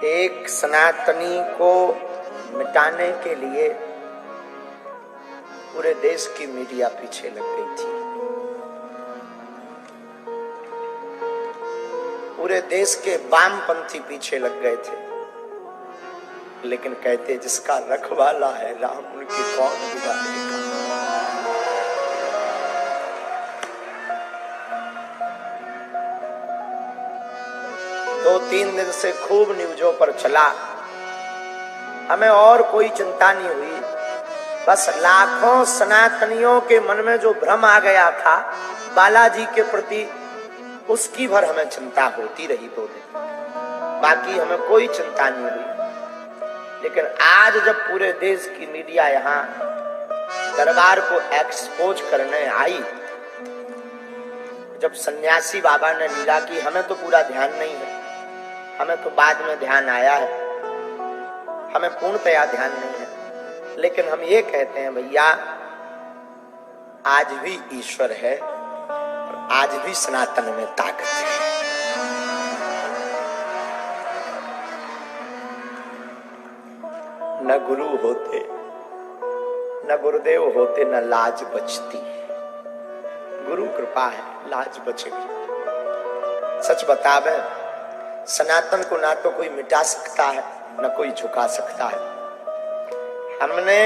एक सनातनी को मिटाने के लिए पूरे देश की मीडिया पीछे लग गई थी। पूरे देश के वामपंथी पीछे लग गए थे, लेकिन कहते जिसका रखवाला है राम, उनकी कौन बिगाड़ेगा। दो तीन दिन से खूब न्यूज़ों पर चला, हमें और कोई चिंता नहीं हुई। बस लाखों सनातनियों के मन में जो भ्रम आ गया था बालाजी के प्रति, उसकी भर हमें चिंता होती रही 2 दिन। बाकी हमें कोई चिंता नहीं हुई। लेकिन आज जब पूरे देश की मीडिया यहाँ दरबार को एक्सपोज करने आई, जब सन्यासी बाबा ने लीला की, हमें तो पूरा ध्यान नहीं है, हमें तो बाद में ध्यान आया है, हमें पूर्णतया ध्यान नहीं है। लेकिन हम ये कहते हैं भैया, आज भी ईश्वर है और आज भी सनातन में ताकत है। न गुरु होते, न गुरुदेव होते, न लाज बचती। गुरु कृपा है, लाज बचेगी। सच बतावे, सनातन को ना तो कोई मिटा सकता है, न कोई झुका सकता है। हमने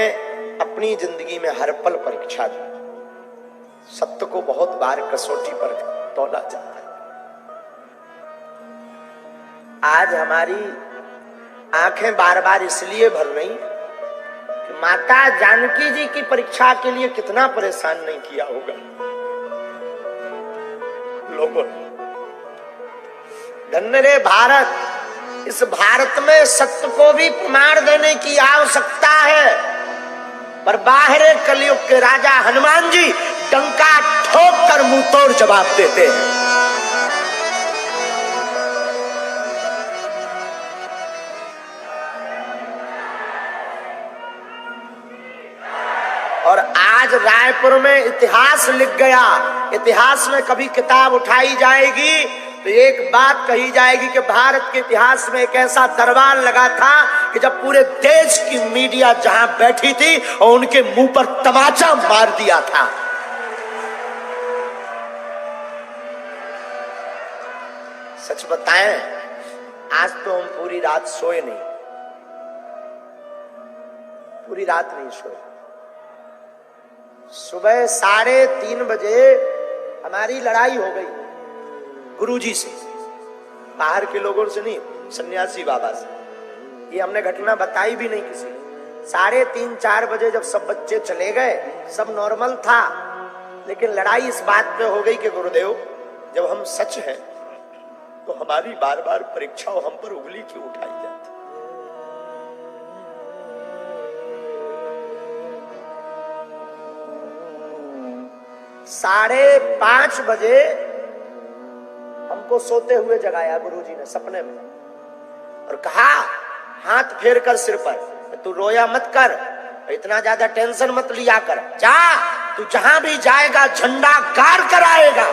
अपनी जिंदगी में हर पल परीक्षा दी। सत्य को बहुत बार कसौटी पर तौला जाता है। आज हमारी आंखें बार बार इसलिए भर रही कि माता जानकी जी की परीक्षा के लिए कितना परेशान नहीं किया होगा लोगों ने। धन्य रे भारत, इस भारत में सत्य को भी प्रमाण देने की आवश्यकता है, पर बाहरे कलयुग के राजा हनुमान जी डंका ठोक कर मुंह तोड़ जवाब देते हैं। और आज रायपुर में इतिहास लिख गया। इतिहास में कभी किताब उठाई जाएगी तो एक बात कही जाएगी कि भारत के इतिहास में एक ऐसा दरबार लगा था कि जब पूरे देश की मीडिया जहां बैठी थी और उनके मुंह पर तमाचा मार दिया था। सच बताएं, आज तो हम पूरी रात सोए नहीं, पूरी रात नहीं सोए। सुबह 3:30 बजे हमारी लड़ाई हो गई गुरुजी से, बाहर के लोगों से नहीं, सन्यासी बाबा से। ये हमने घटना बताई भी नहीं किसी। 3:30-4 बजे जब सब बच्चे चले गए, सब नॉर्मल था, लेकिन लड़ाई इस बात पे हो गई कि गुरुदेव, जब हम सच हैं तो हमारी बार बार परीक्षा हम पर उंगली क्यों उठाई जाती। 5:30 बजे हमको सोते हुए जगाया गुरुजी ने सपने में और कहा, हाथ फेर कर सिर पर, तू रोया मत कर, इतना ज्यादा टेंशन मत लिया कर, जा, तू जहां भी जाएगा झंडा गाड़ कर आएगा,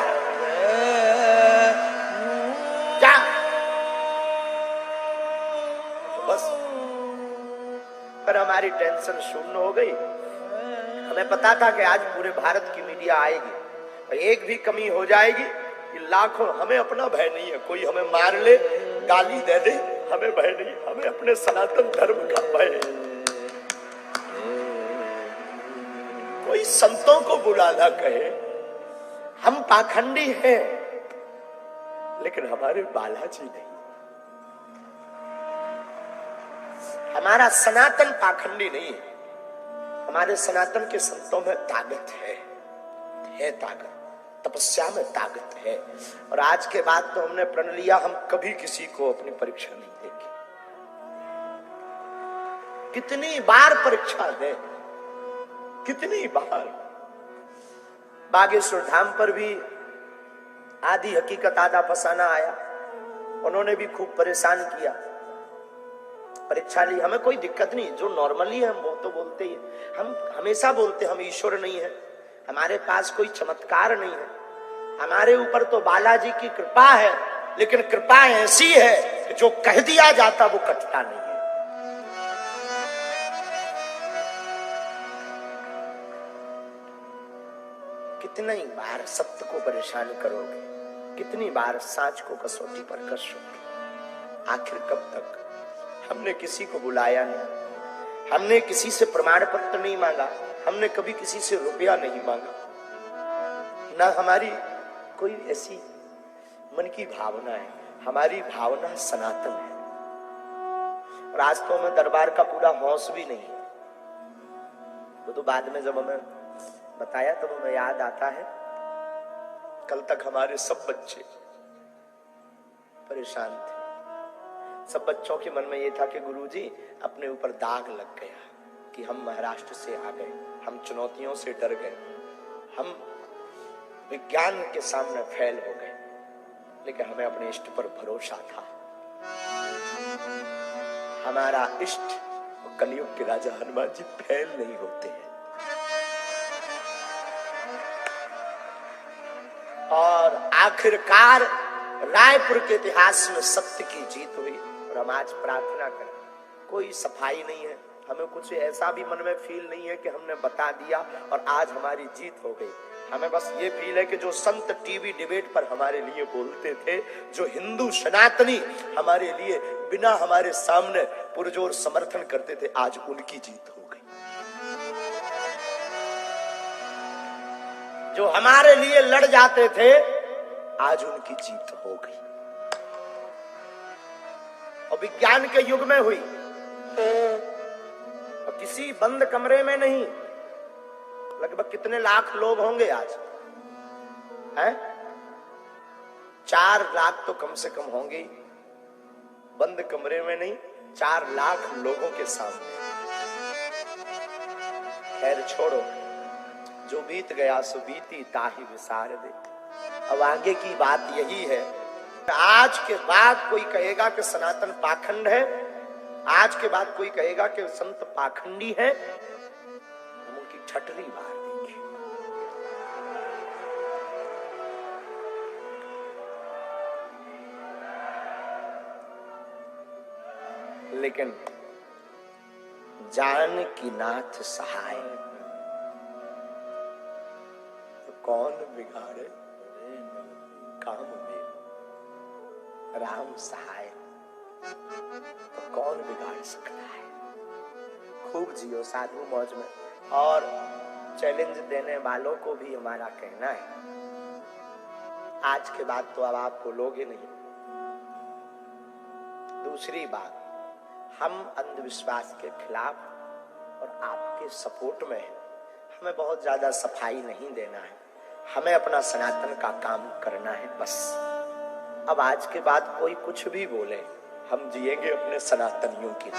जा। बस पर हमारी टेंशन शून्य हो गई। हमें पता था कि आज पूरे भारत की मीडिया आएगी, एक भी कमी हो जाएगी कि लाखों, हमें अपना भय नहीं है, कोई हमें मार ले, गाली दे दे, हमें भय नहीं, हमें अपने सनातन धर्म का भय है। कोई संतों को बुलाना कहे, हम पाखंडी हैं, लेकिन हमारे बालाजी नहीं। हमारा सनातन पाखंडी नहीं है, हमारे सनातन के संतों में ताकत है ताकत, तपस्या में ताकत है। और आज के बाद तो हमने प्रण लिया, हम कभी किसी को अपनी परीक्षा नहीं देंगे। कितनी बार परीक्षा है, कितनी बार। बागेश्वर धाम पर भी आदि हकीकत आधा फसाना आया, उन्होंने भी खूब परेशान किया, परीक्षा ली। हमें कोई दिक्कत नहीं, जो नॉर्मली है हम वो तो बोलते ही। हम हमेशा बोलते हम ईश्वर नहीं है, हमारे पास कोई चमत्कार नहीं है, हमारे ऊपर तो बालाजी की कृपा है, लेकिन कृपा ऐसी है जो कह दिया जाता वो कटता नहीं है। कितनी बार सत्य को परेशान करोगे, कितनी बार साच को कसौटी पर कसोगे, आखिर कब तक? हमने किसी को बुलाया नहीं, हमने किसी से प्रमाण पत्र नहीं मांगा, हमने कभी किसी से रुपया नहीं मांगा, ना हमारी कोई ऐसी मन की भावना है। हमारी भावना सनातन है। और आज तो हमें दरबार का पूरा होश भी नहीं। वो तो बाद में जब हमें बताया तब हमें याद आता है, कल तक हमारे सब बच्चे परेशान थे। सब बच्चों के मन में ये था कि गुरुजी अपने ऊपर दाग लग गया कि हम महाराष्ट्र से आ गए, हम चुनौतियों से डर गए, हम विज्ञान के सामने फेल हो गए। लेकिन हमें अपने इष्ट पर भरोसा था। हमारा इष्ट कलयुग के राजा हनुमान जी फेल नहीं होते हैं। और आखिरकार रायपुर के इतिहास में सत्य की जीत हुई। और हम आज प्रार्थना करें, कोई सफाई नहीं है, हमें कुछ ऐसा भी मन में फील नहीं है कि हमने बता दिया और आज हमारी जीत हो गई। हमें बस ये फील है कि जो संत टीवी डिबेट पर हमारे लिए बोलते थे, जो हिंदू सनातनी हमारे लिए बिना हमारे सामने पुरजोर समर्थन करते थे, आज उनकी जीत हो गई। जो हमारे लिए लड़ जाते थे, आज उनकी जीत हो गई। और विज्ञान के युग में हुई, और किसी बंद कमरे में नहीं। लगभग कितने लाख लोग होंगे आज? हैं? 4 लाख तो कम से कम होंगे। बंद कमरे में नहीं, 4 लाख लोगों के सामने। खैर छोड़ो, जो बीत गया सो बीती ताहि विसार दे। अब आगे की बात यही है, आज के बाद कोई कहेगा कि सनातन पाखंड है, आज के बाद कोई कहेगा कि संत पाखंडी है, हम उनकी ठटरी मार देंगे। लेकिन जानकी नाथ सहाय, तो कौन बिगाड़े काम में, राम सहाय तो कौन बिगाड़ सकता है। खूब जियो साधु मौज में। और चैलेंज देने वालों को भी हमारा कहना है, आज के बाद तो अब आप बोलोगे नहीं। दूसरी बात, हम अंधविश्वास के खिलाफ और आपके सपोर्ट में हैं। हमें बहुत ज्यादा सफाई नहीं देना है, हमें अपना सनातन का काम करना है बस। अब आज के बाद कोई कुछ भी बोले, हम जिएंगे अपने सनातनियों की।